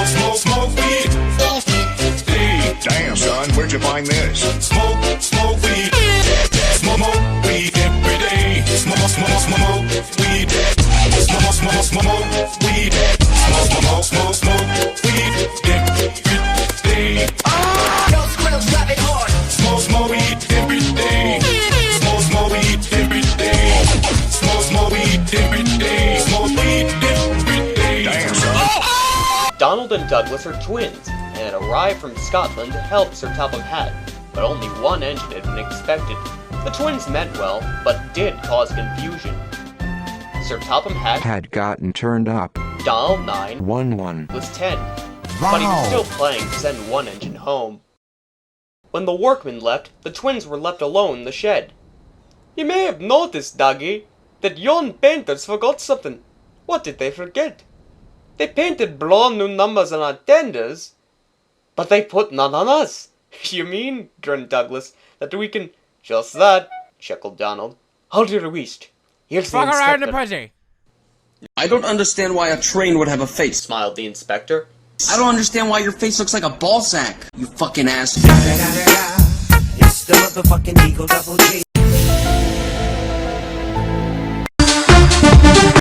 Smoke weed. Hey, damn son, where'd you find this? Smoke weed. Smoke weed every day. Smoke weed. Smoke weed. Smoke weed every day. Yo, squirrels driving hard. Smoke weed every day. Smoke weed every day. Smoke weed every day. Smoke weed every day. Damn son. Donald and Douglas are twins, and had arrived from Scotland to help Sir Topham Hatt, but only one engine had been expected. The twins meant well, but did cause confusion. Sir Topham Hatt had gotten turned up. Donald 9 1-1 was 10, but he was still planning to send one engine home. When the workmen left, the twins were left alone in the shed. You may have noticed, Dougie, that young painters forgot something. What did they forget? They painted brand new numbers on our tenders, but they put none on us. You mean, grinned Douglas, that we can... Just that, chuckled Donald. Hold your wrist. Here's the inspector. Around the pussy. I don't understand why a train would have a face. Smiled the inspector. I don't understand why your face looks like a ball sack, you fucking ass. It's the motherfucking Eagle Double G.